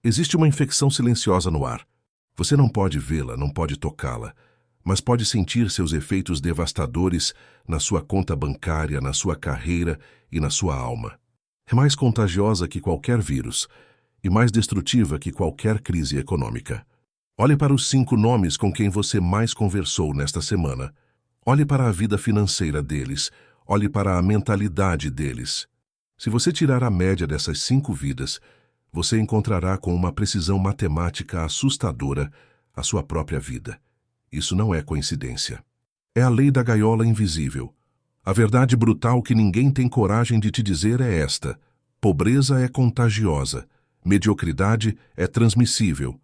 Existe uma infecção silenciosa no ar. Você não pode vê-la, não pode tocá-la, mas pode sentir seus efeitos devastadores na sua conta bancária, na sua carreira e na sua alma. É mais contagiosa que qualquer vírus e mais destrutiva que qualquer crise econômica. Olhe para os 5 nomes com quem você mais conversou nesta semana. Olhe para a vida financeira deles. Olhe para a mentalidade deles. Se você tirar a média dessas 5 vidas, você encontrará com uma precisão matemática assustadora a sua própria vida. Isso não é coincidência. É a lei da gaiola invisível. A verdade brutal que ninguém tem coragem de te dizer é esta: pobreza é contagiosa, mediocridade é transmissível.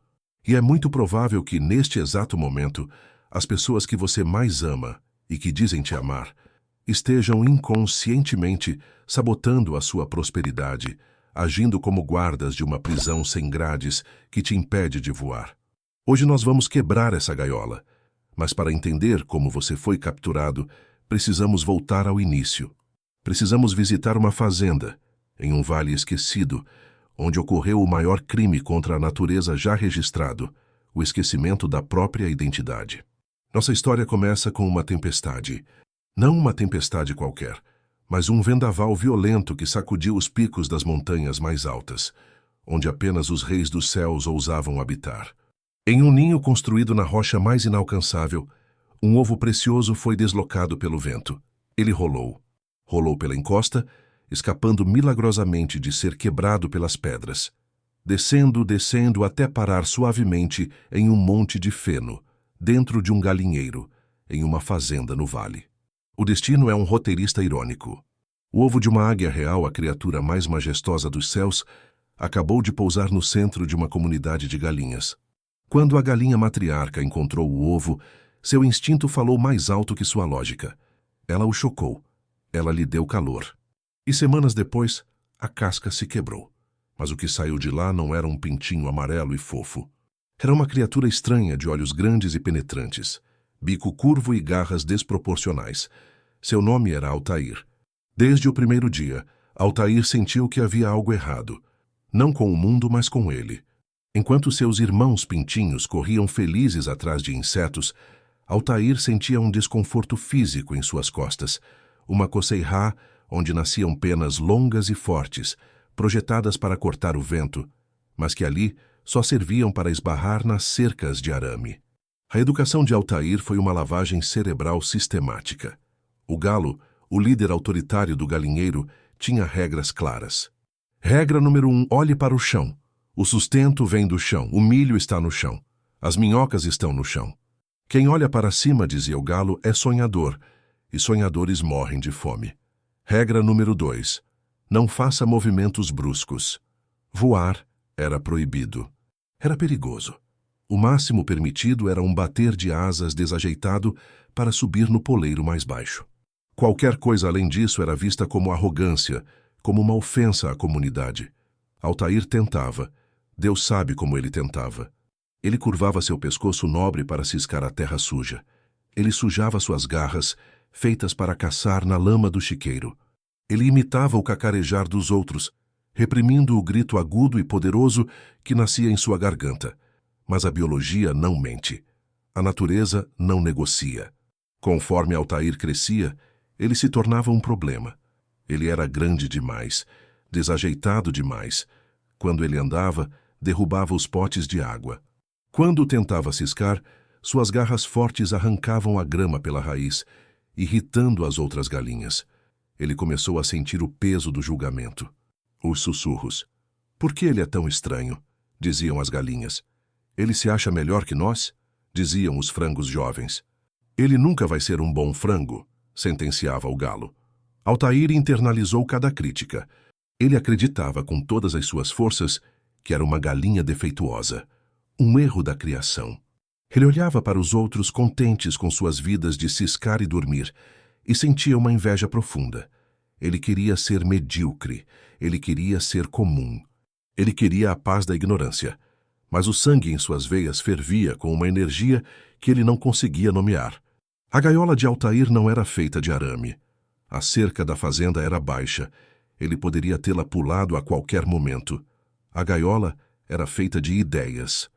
E é muito provável que, neste exato momento, as pessoas que você mais ama e que dizem te amar estejam inconscientemente sabotando a sua prosperidade, agindo como guardas de uma prisão sem grades que te impede de voar. Hoje nós vamos quebrar essa gaiola, mas para entender como você foi capturado, precisamos voltar ao início. Precisamos visitar uma fazenda, em um vale esquecido, onde ocorreu o maior crime contra a natureza já registrado, o esquecimento da própria identidade. Nossa história começa com uma tempestade. Não uma tempestade qualquer, mas um vendaval violento que sacudiu os picos das montanhas mais altas, onde apenas os reis dos céus ousavam habitar. Em um ninho construído na rocha mais inalcançável, um ovo precioso foi deslocado pelo vento. Ele rolou. Rolou pela encosta, escapando milagrosamente de ser quebrado pelas pedras. Descendo, descendo até parar suavemente em um monte de feno, dentro de um galinheiro, em uma fazenda no vale. O destino é um roteirista irônico. O ovo de uma águia real, a criatura mais majestosa dos céus, acabou de pousar no centro de uma comunidade de galinhas. Quando a galinha matriarca encontrou o ovo, seu instinto falou mais alto que sua lógica. Ela o chocou. Ela lhe deu calor. E semanas depois, a casca se quebrou. Mas o que saiu de lá não era um pintinho amarelo e fofo. Era uma criatura estranha de olhos grandes e penetrantes, bico curvo e garras desproporcionais. Seu nome era Altair. Desde o primeiro dia, Altair sentiu que havia algo errado. Não com o mundo, mas com ele. Enquanto seus irmãos pintinhos corriam felizes atrás de insetos, Altair sentia um desconforto físico em suas costas, uma coceira onde nasciam penas longas e fortes, projetadas para cortar o vento, mas que ali só serviam para esbarrar nas cercas de arame. A educação de Altair foi uma lavagem cerebral sistemática. O galo, o líder autoritário do galinheiro, tinha regras claras. Regra número 1, olhe para o chão. O sustento vem do chão, o milho está no chão, as minhocas estão no chão. Quem olha para cima, dizia o galo, é sonhador, e sonhadores morrem de fome. Regra número 2, não faça movimentos bruscos. Voar era proibido. Era perigoso. O máximo permitido era um bater de asas desajeitado para subir no poleiro mais baixo. Qualquer coisa além disso era vista como arrogância, como uma ofensa à comunidade. Altair tentava. Deus sabe como ele tentava. Ele curvava seu pescoço nobre para ciscar a terra suja. Ele sujava suas garras, feitas para caçar na lama do chiqueiro. Ele imitava o cacarejar dos outros, reprimindo o grito agudo e poderoso que nascia em sua garganta. Mas a biologia não mente. A natureza não negocia. Conforme Altair crescia, ele se tornava um problema. Ele era grande demais, desajeitado demais. Quando ele andava, derrubava os potes de água. Quando tentava ciscar, suas garras fortes arrancavam a grama pela raiz, irritando as outras galinhas. Ele começou a sentir o peso do julgamento. Os sussurros. Por que ele é tão estranho? Diziam as galinhas. Ele se acha melhor que nós? Diziam os frangos jovens. Ele nunca vai ser um bom frango, sentenciava o galo. Altair internalizou cada crítica. Ele acreditava com todas as suas forças que era uma galinha defeituosa, um erro da criação. Ele olhava para os outros contentes com suas vidas de ciscar e dormir, e sentia uma inveja profunda. Ele queria ser medíocre, ele queria ser comum. Ele queria a paz da ignorância, mas o sangue em suas veias fervia com uma energia que ele não conseguia nomear. A gaiola de Altair não era feita de arame. A cerca da fazenda era baixa. Ele poderia tê-la pulado a qualquer momento. A gaiola era feita de ideias.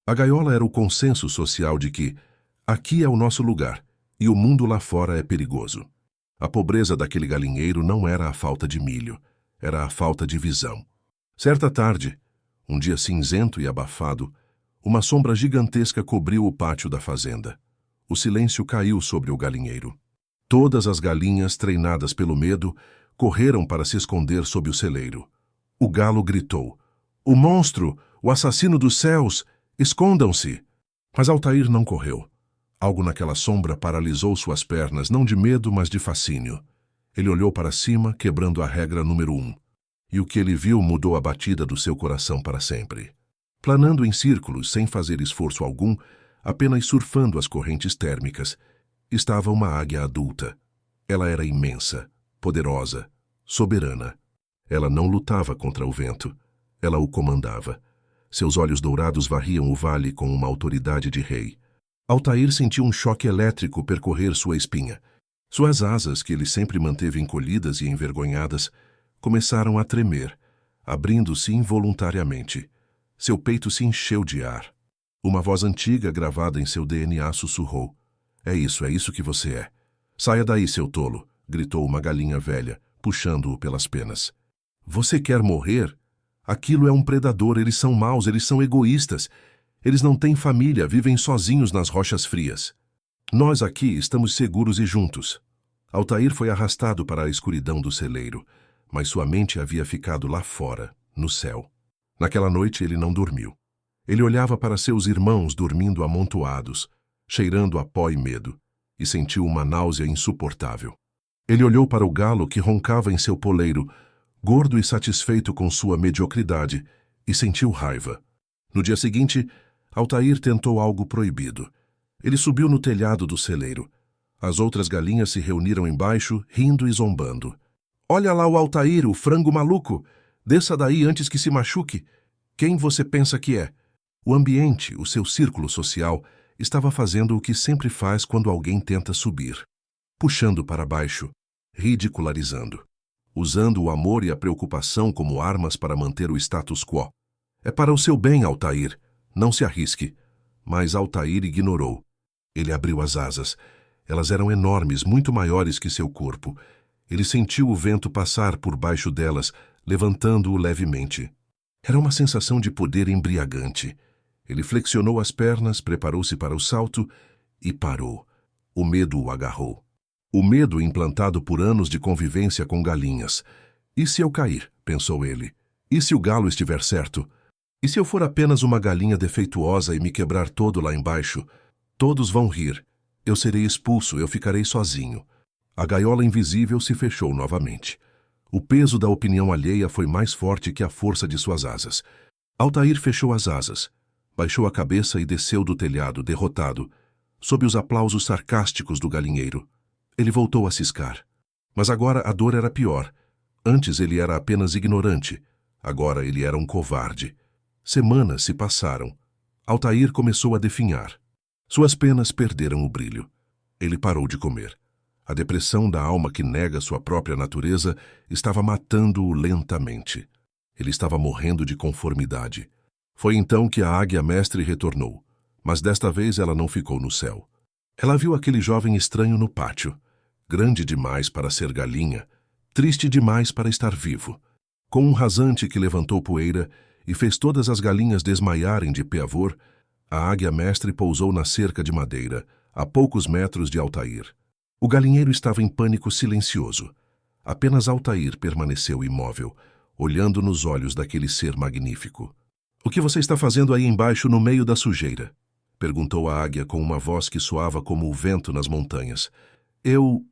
A gaiola era o consenso social de que aqui é o nosso lugar e o mundo lá fora é perigoso. A pobreza daquele galinheiro não era a falta de milho, era a falta de visão. Certa tarde, um dia cinzento e abafado, uma sombra gigantesca cobriu o pátio da fazenda. O silêncio caiu sobre o galinheiro. Todas as galinhas, treinadas pelo medo, correram para se esconder sob o celeiro. O galo gritou: "O monstro! O assassino dos céus! Escondam-se!" Mas Altair não correu. Algo naquela sombra paralisou suas pernas, não de medo, mas de fascínio. Ele olhou para cima, quebrando a regra número 1. E o que ele viu mudou a batida do seu coração para sempre. Planando em círculos, sem fazer esforço algum, apenas surfando as correntes térmicas, estava uma águia adulta. Ela era imensa, poderosa, soberana. Ela não lutava contra o vento. Ela o comandava. Seus olhos dourados varriam o vale com uma autoridade de rei. Altair sentiu um choque elétrico percorrer sua espinha. Suas asas, que ele sempre manteve encolhidas e envergonhadas, começaram a tremer, abrindo-se involuntariamente. Seu peito se encheu de ar. Uma voz antiga gravada em seu DNA sussurrou: é isso que você é. Saia daí, seu tolo, gritou uma galinha velha, puxando-o pelas penas. Você quer morrer? Aquilo é um predador, eles são maus, eles são egoístas. Eles não têm família, vivem sozinhos nas rochas frias. Nós aqui estamos seguros e juntos. Altair foi arrastado para a escuridão do celeiro, mas sua mente havia ficado lá fora, no céu. Naquela noite ele não dormiu. Ele olhava para seus irmãos dormindo amontoados, cheirando a pó e medo, e sentiu uma náusea insuportável. Ele olhou para o galo que roncava em seu poleiro, gordo e satisfeito com sua mediocridade, e sentiu raiva. No dia seguinte, Altair tentou algo proibido. Ele subiu no telhado do celeiro. As outras galinhas se reuniram embaixo, rindo e zombando. Olha lá o Altair, o frango maluco! Desça daí antes que se machuque! Quem você pensa que é? O ambiente, o seu círculo social, estava fazendo o que sempre faz quando alguém tenta subir. Puxando para baixo, ridicularizando. Usando o amor e a preocupação como armas para manter o status quo. É para o seu bem, Altair. Não se arrisque. Mas Altair ignorou. Ele abriu as asas. Elas eram enormes, muito maiores que seu corpo. Ele sentiu o vento passar por baixo delas, levantando-o levemente. Era uma sensação de poder embriagante. Ele flexionou as pernas, preparou-se para o salto e parou. O medo o agarrou. O medo implantado por anos de convivência com galinhas. E se eu cair? Pensou ele. E se o galo estiver certo? E se eu for apenas uma galinha defeituosa e me quebrar todo lá embaixo? Todos vão rir. Eu serei expulso, eu ficarei sozinho. A gaiola invisível se fechou novamente. O peso da opinião alheia foi mais forte que a força de suas asas. Altair fechou as asas, baixou a cabeça e desceu do telhado, derrotado, sob os aplausos sarcásticos do galinheiro. Ele voltou a ciscar. Mas agora a dor era pior. Antes ele era apenas ignorante. Agora ele era um covarde. Semanas se passaram. Altair começou a definhar. Suas penas perderam o brilho. Ele parou de comer. A depressão da alma que nega sua própria natureza estava matando-o lentamente. Ele estava morrendo de conformidade. Foi então que a águia mestre retornou. Mas desta vez ela não ficou no céu. Ela viu aquele jovem estranho no pátio. Grande demais para ser galinha, triste demais para estar vivo. Com um rasante que levantou poeira e fez todas as galinhas desmaiarem de pavor, a águia mestre pousou na cerca de madeira, a poucos metros de Altair. O galinheiro estava em pânico silencioso. Apenas Altair permaneceu imóvel, olhando nos olhos daquele ser magnífico. "O que você está fazendo aí embaixo no meio da sujeira?" perguntou a águia com uma voz que soava como o vento nas montanhas. Eu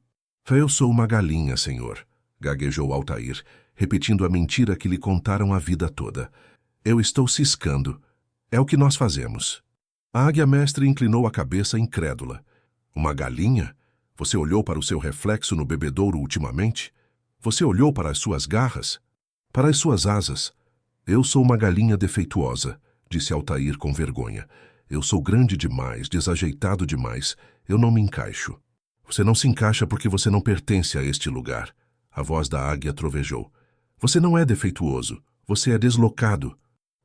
sou uma galinha, senhor", gaguejou Altair, repetindo a mentira que lhe contaram a vida toda. "Eu estou ciscando. É o que nós fazemos." A águia mestre inclinou a cabeça incrédula. "Uma galinha? Você olhou para o seu reflexo no bebedouro ultimamente? Você olhou para as suas garras? Para as suas asas? Eu sou uma galinha defeituosa", disse Altair com vergonha. "Eu sou grande demais, desajeitado demais. Eu não me encaixo." "Você não se encaixa porque você não pertence a este lugar." A voz da águia trovejou. "Você não é defeituoso. Você é deslocado."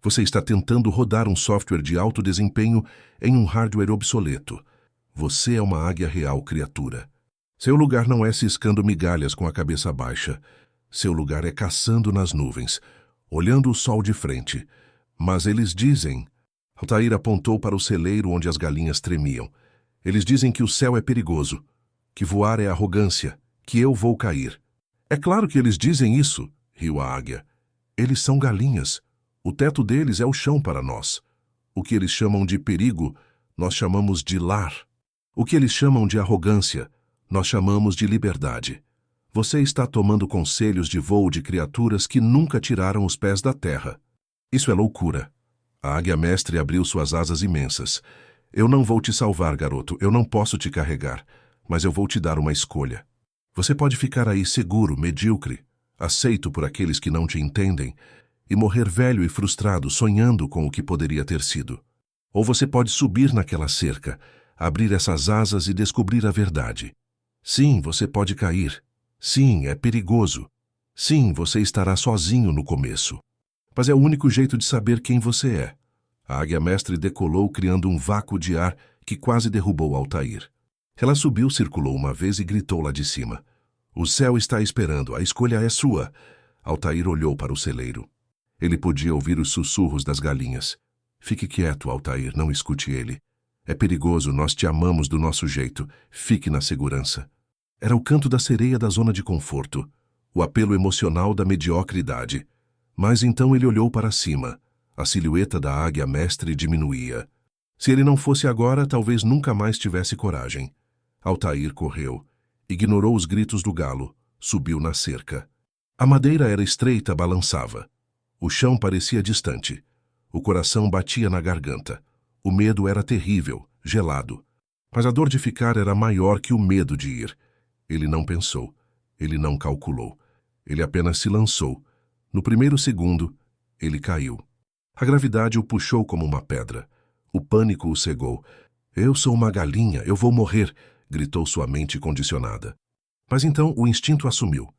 Você está tentando rodar um software de alto desempenho em um hardware obsoleto. Você é uma águia real, criatura. Seu lugar não é ciscando migalhas com a cabeça baixa. Seu lugar é caçando nas nuvens, olhando o sol de frente. Mas eles dizem... Altair apontou para o celeiro onde as galinhas tremiam. Eles dizem que o céu é perigoso, que voar é arrogância, que eu vou cair. É claro que eles dizem isso, riu a águia. Eles são galinhas. O teto deles é o chão para nós. O que eles chamam de perigo, nós chamamos de lar. O que eles chamam de arrogância, nós chamamos de liberdade. Você está tomando conselhos de voo de criaturas que nunca tiraram os pés da terra. Isso é loucura. A águia mestre abriu suas asas imensas. Eu não vou te salvar, garoto. Eu não posso te carregar. Mas eu vou te dar uma escolha. Você pode ficar aí seguro, medíocre, aceito por aqueles que não te entendem, e morrer velho e frustrado, sonhando com o que poderia ter sido. Ou você pode subir naquela cerca, abrir essas asas e descobrir a verdade. Sim, você pode cair. Sim, é perigoso. Sim, você estará sozinho no começo. Mas é o único jeito de saber quem você é. A águia mestre decolou, criando um vácuo de ar que quase derrubou Altair. Ela subiu, circulou uma vez e gritou lá de cima. O céu está esperando, a escolha é sua. Altair olhou para o celeiro. Ele podia ouvir os sussurros das galinhas. Fique quieto, Altair, não escute ele. É perigoso, nós te amamos do nosso jeito. Fique na segurança. Era o canto da sereia da zona de conforto, o apelo emocional da mediocridade. Mas então ele olhou para cima. A silhueta da águia mestre diminuía. Se ele não fosse agora, talvez nunca mais tivesse coragem. Altair correu. Ignorou os gritos do galo. Subiu na cerca. A madeira era estreita, balançava. O chão parecia distante. O coração batia na garganta. O medo era terrível, gelado. Mas a dor de ficar era maior que o medo de ir. Ele não pensou. Ele não calculou. Ele apenas se lançou. No primeiro segundo, ele caiu. A gravidade o puxou como uma pedra. O pânico o cegou. Eu sou uma galinha, eu vou morrer, gritou sua mente condicionada. Mas então o instinto assumiu.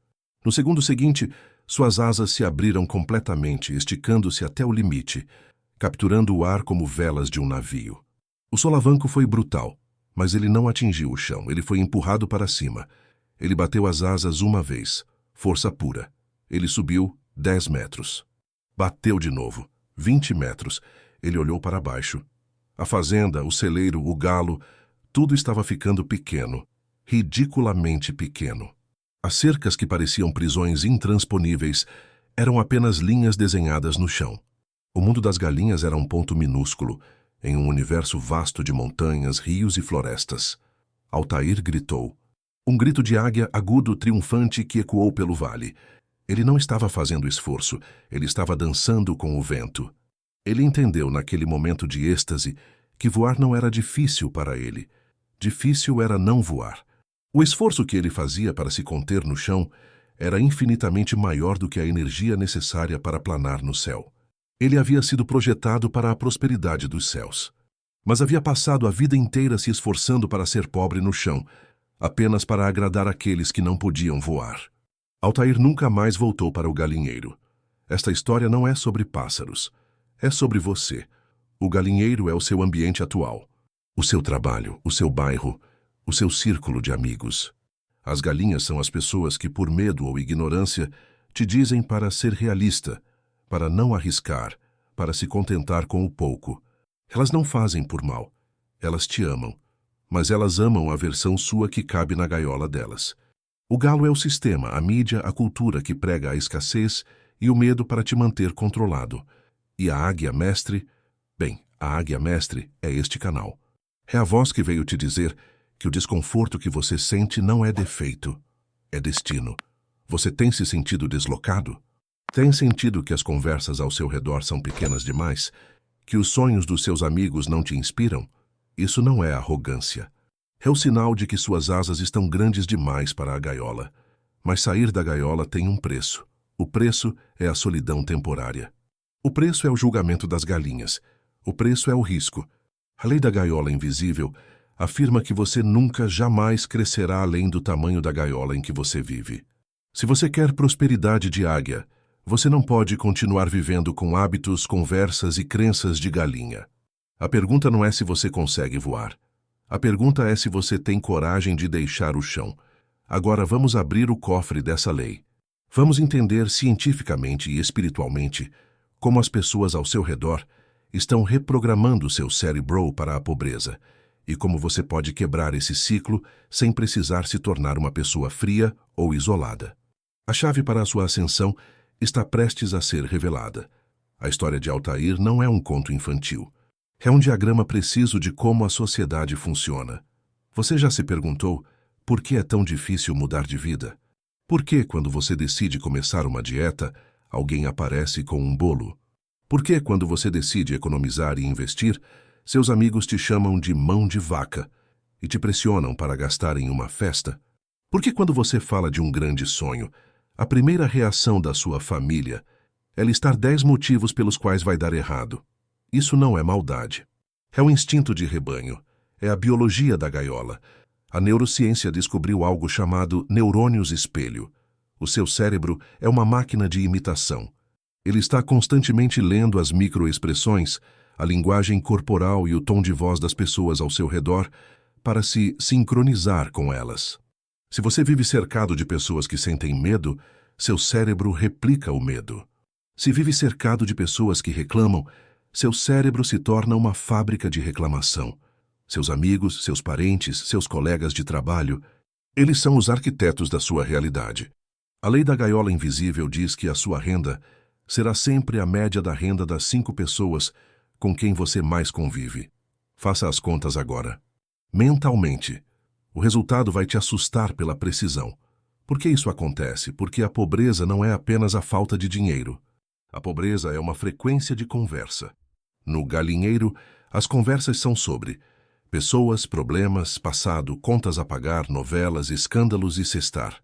No segundo seguinte, suas asas se abriram completamente, esticando-se até o limite, capturando o ar como velas de um navio. O solavanco foi brutal, mas ele não atingiu o chão, ele foi empurrado para cima. Ele bateu as asas uma vez, força pura. Ele subiu 10 metros. Bateu de novo, 20 metros. Ele olhou para baixo. A fazenda, o celeiro, o galo, tudo estava ficando pequeno, ridiculamente pequeno. As cercas que pareciam prisões intransponíveis eram apenas linhas desenhadas no chão. O mundo das galinhas era um ponto minúsculo, em um universo vasto de montanhas, rios e florestas. Altair gritou. Um grito de águia agudo, triunfante, que ecoou pelo vale. Ele não estava fazendo esforço, ele estava dançando com o vento. Ele entendeu naquele momento de êxtase que voar não era difícil para ele. Difícil era não voar. O esforço que ele fazia para se conter no chão era infinitamente maior do que a energia necessária para planar no céu. Ele havia sido projetado para a prosperidade dos céus, mas havia passado a vida inteira se esforçando para ser pobre no chão, apenas para agradar aqueles que não podiam voar. Altair nunca mais voltou para o galinheiro. Esta história não é sobre pássaros. É sobre você. O galinheiro é o seu ambiente atual. O seu trabalho, o seu bairro, o seu círculo de amigos. As galinhas são as pessoas que, por medo ou ignorância, te dizem para ser realista, para não arriscar, para se contentar com o pouco. Elas não fazem por mal. Elas te amam. Mas elas amam a versão sua que cabe na gaiola delas. O galo é o sistema, a mídia, a cultura que prega a escassez e o medo para te manter controlado. E a águia mestre? Bem, a águia mestre é este canal. É a voz que veio te dizer que o desconforto que você sente não é defeito, é destino. Você tem se sentido deslocado? Tem sentido que as conversas ao seu redor são pequenas demais? Que os sonhos dos seus amigos não te inspiram? Isso não é arrogância. É o sinal de que suas asas estão grandes demais para a gaiola. Mas sair da gaiola tem um preço. O preço é a solidão temporária. O preço é o julgamento das galinhas. O preço é o risco. A lei da gaiola invisível afirma que você nunca, jamais crescerá além do tamanho da gaiola em que você vive. Se você quer prosperidade de águia, Você não pode continuar vivendo com hábitos, conversas e crenças de galinha. A pergunta não é se você consegue voar. A pergunta é se você tem coragem de deixar o chão. Agora vamos abrir o cofre dessa lei. Vamos entender cientificamente e espiritualmente como as pessoas ao seu redor estão reprogramando seu cérebro para a pobreza e como você pode quebrar esse ciclo sem precisar se tornar uma pessoa fria ou isolada. A chave para a sua ascensão está prestes a ser revelada. A história de Altair não é um conto infantil. É um diagrama preciso de como a sociedade funciona. Você já se perguntou por que é tão difícil mudar de vida? Por que, quando você decide começar uma dieta, alguém aparece com um bolo? Por que, quando você decide economizar e investir, seus amigos te chamam de mão de vaca e te pressionam para gastar em uma festa? Por que, quando você fala de um grande sonho, a primeira reação da sua família é listar 10 motivos pelos quais vai dar errado? Isso não é maldade. É o instinto de rebanho. É a biologia da gaiola. A neurociência descobriu algo chamado neurônios espelho. O seu cérebro é uma máquina de imitação. Ele está constantemente lendo as microexpressões, a linguagem corporal e o tom de voz das pessoas ao seu redor para se sincronizar com elas. Se você vive cercado de pessoas que sentem medo, seu cérebro replica o medo. Se vive cercado de pessoas que reclamam, seu cérebro se torna uma fábrica de reclamação. Seus amigos, seus parentes, seus colegas de trabalho, eles são os arquitetos da sua realidade. A lei da gaiola invisível diz que a sua renda será sempre a média da renda das 5 pessoas com quem você mais convive. Faça as contas agora. Mentalmente. O resultado vai te assustar pela precisão. Por que isso acontece? Porque a pobreza não é apenas a falta de dinheiro. A pobreza é uma frequência de conversa. No galinheiro, as conversas são sobre pessoas, problemas, passado, contas a pagar, novelas, escândalos e cestar.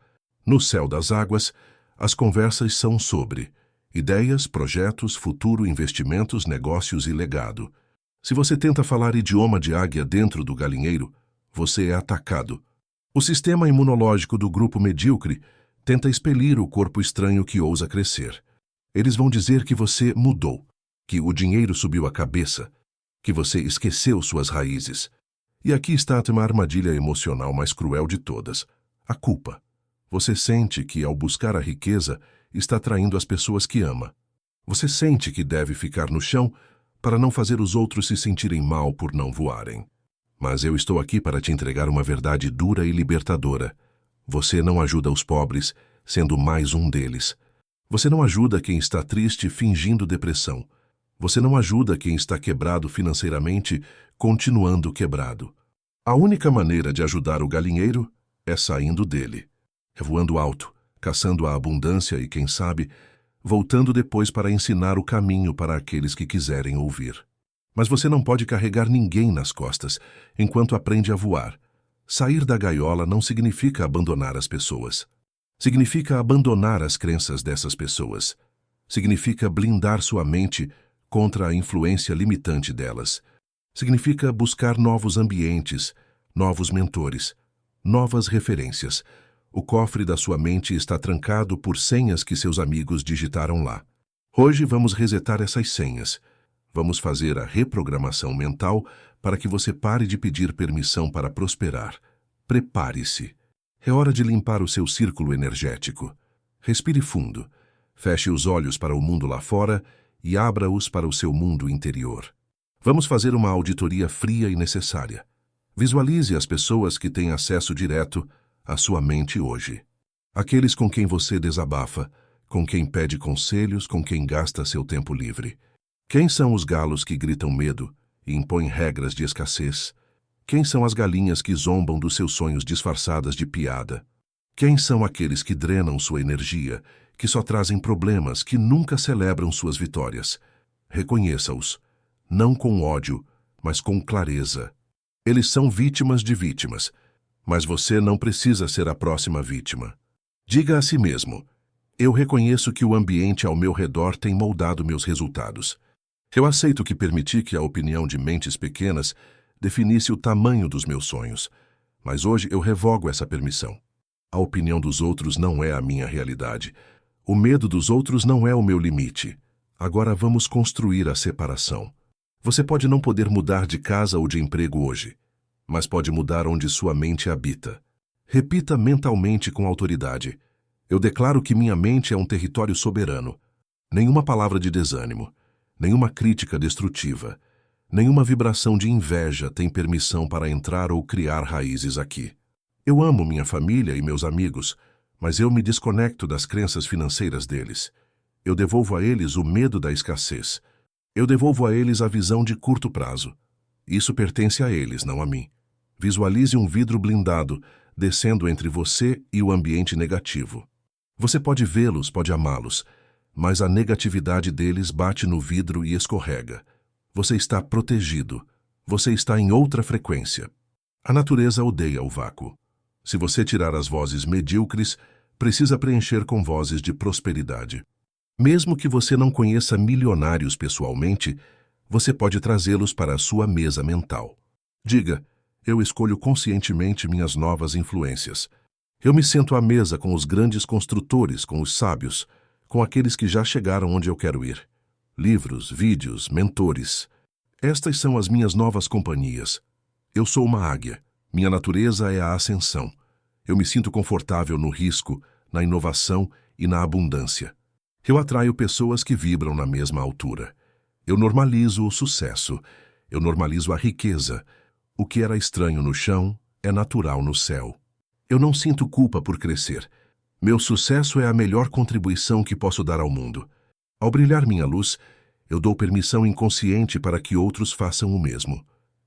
No céu das águas, as conversas são sobre ideias, projetos, futuro, investimentos, negócios e legado. Se você tenta falar idioma de águia dentro do galinheiro, você é atacado. O sistema imunológico do grupo medíocre tenta expelir o corpo estranho que ousa crescer. Eles vão dizer que você mudou, que o dinheiro subiu a cabeça, que você esqueceu suas raízes. E aqui está uma armadilha emocional mais cruel de todas, a culpa. Você sente que, ao buscar a riqueza, está traindo as pessoas que ama. Você sente que deve ficar no chão para não fazer os outros se sentirem mal por não voarem. Mas eu estou aqui para te entregar uma verdade dura e libertadora. Você não ajuda os pobres, sendo mais um deles. Você não ajuda quem está triste fingindo depressão. Você não ajuda quem está quebrado financeiramente, continuando quebrado. A única maneira de ajudar o galinheiro é saindo dele. É voando alto, caçando a abundância e, quem sabe, voltando depois para ensinar o caminho para aqueles que quiserem ouvir. Mas você não pode carregar ninguém nas costas enquanto aprende a voar. Sair da gaiola não significa abandonar as pessoas. Significa abandonar as crenças dessas pessoas. Significa blindar sua mente contra a influência limitante delas. Significa buscar novos ambientes, novos mentores, novas referências. O cofre da sua mente está trancado por senhas que seus amigos digitaram lá. Hoje vamos resetar essas senhas. Vamos fazer a reprogramação mental para que você pare de pedir permissão para prosperar. Prepare-se. É hora de limpar o seu círculo energético. Respire fundo. Feche os olhos para o mundo lá fora e abra-os para o seu mundo interior. Vamos fazer uma auditoria fria e necessária. Visualize as pessoas que têm acesso direto à sua mente hoje. Aqueles com quem você desabafa, com quem pede conselhos, com quem gasta seu tempo livre. Quem são os galos que gritam medo e impõem regras de escassez? Quem são as galinhas que zombam dos seus sonhos disfarçadas de piada? Quem são aqueles que drenam sua energia, que só trazem problemas, que nunca celebram suas vitórias? Reconheça-os, não com ódio, mas com clareza. Eles são vítimas de vítimas, mas você não precisa ser a próxima vítima. Diga a si mesmo: eu reconheço que o ambiente ao meu redor tem moldado meus resultados. Eu aceito que permiti que a opinião de mentes pequenas definisse o tamanho dos meus sonhos, mas hoje eu revogo essa permissão. A opinião dos outros não é a minha realidade. O medo dos outros não é o meu limite. Agora vamos construir a separação. Você pode não poder mudar de casa ou de emprego hoje, mas pode mudar onde sua mente habita. Repita mentalmente com autoridade: eu declaro que minha mente é um território soberano. Nenhuma palavra de desânimo, nenhuma crítica destrutiva, nenhuma vibração de inveja tem permissão para entrar ou criar raízes aqui. Eu amo minha família e meus amigos, mas eu me desconecto das crenças financeiras deles. Eu devolvo a eles o medo da escassez. Eu devolvo a eles a visão de curto prazo. Isso pertence a eles, não a mim. Visualize um vidro blindado descendo entre você e o ambiente negativo. Você pode vê-los, pode amá-los, mas a negatividade deles bate no vidro e escorrega. Você está protegido. Você está em outra frequência. A natureza odeia o vácuo. Se você tirar as vozes medíocres, precisa preencher com vozes de prosperidade. Mesmo que você não conheça milionários pessoalmente, você pode trazê-los para a sua mesa mental. Diga: eu escolho conscientemente minhas novas influências. Eu me sento à mesa com os grandes construtores, com os sábios, com aqueles que já chegaram onde eu quero ir. Livros, vídeos, mentores. Estas são as minhas novas companhias. Eu sou uma águia. Minha natureza é a ascensão. Eu me sinto confortável no risco, na inovação e na abundância. Eu atraio pessoas que vibram na mesma altura. Eu normalizo o sucesso. Eu normalizo a riqueza. O que era estranho no chão é natural no céu. Eu não sinto culpa por crescer. Meu sucesso é a melhor contribuição que posso dar ao mundo. Ao brilhar minha luz, eu dou permissão inconsciente para que outros façam o mesmo.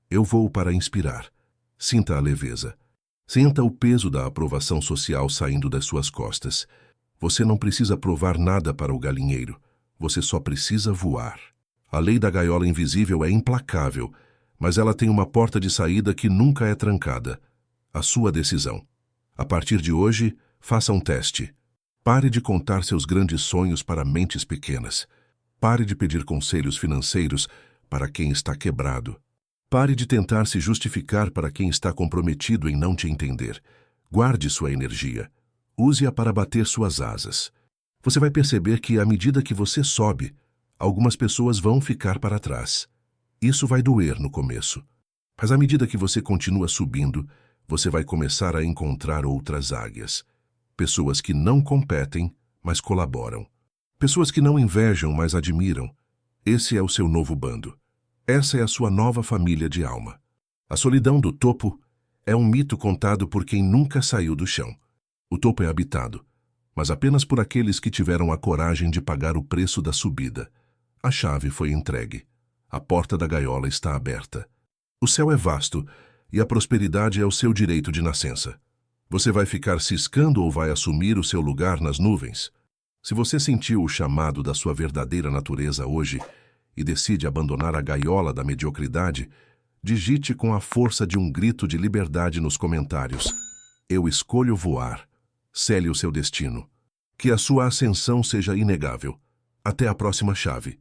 Eu vou para inspirar. Sinta a leveza. Sinta o peso da aprovação social saindo das suas costas. Você não precisa provar nada para o galinheiro. Você só precisa voar. A lei da gaiola invisível é implacável, mas ela tem uma porta de saída que nunca é trancada. A sua decisão. A partir de hoje, faça um teste. Pare de contar seus grandes sonhos para mentes pequenas. Pare de pedir conselhos financeiros para quem está quebrado. Pare de tentar se justificar para quem está comprometido em não te entender. Guarde sua energia. Use-a para bater suas asas. Você vai perceber que, à medida que você sobe, algumas pessoas vão ficar para trás. Isso vai doer no começo. Mas à medida que você continua subindo, você vai começar a encontrar outras águias. Pessoas que não competem, mas colaboram. Pessoas que não invejam, mas admiram. Esse é o seu novo bando. Essa é a sua nova família de alma. A solidão do topo é um mito contado por quem nunca saiu do chão. O topo é habitado, mas apenas por aqueles que tiveram a coragem de pagar o preço da subida. A chave foi entregue. A porta da gaiola está aberta. O céu é vasto e a prosperidade é o seu direito de nascença. Você vai ficar ciscando ou vai assumir o seu lugar nas nuvens? Se você sentiu o chamado da sua verdadeira natureza hoje e decide abandonar a gaiola da mediocridade, digite com a força de um grito de liberdade nos comentários: eu escolho voar. Cele o seu destino. Que a sua ascensão seja inegável. Até a próxima chave.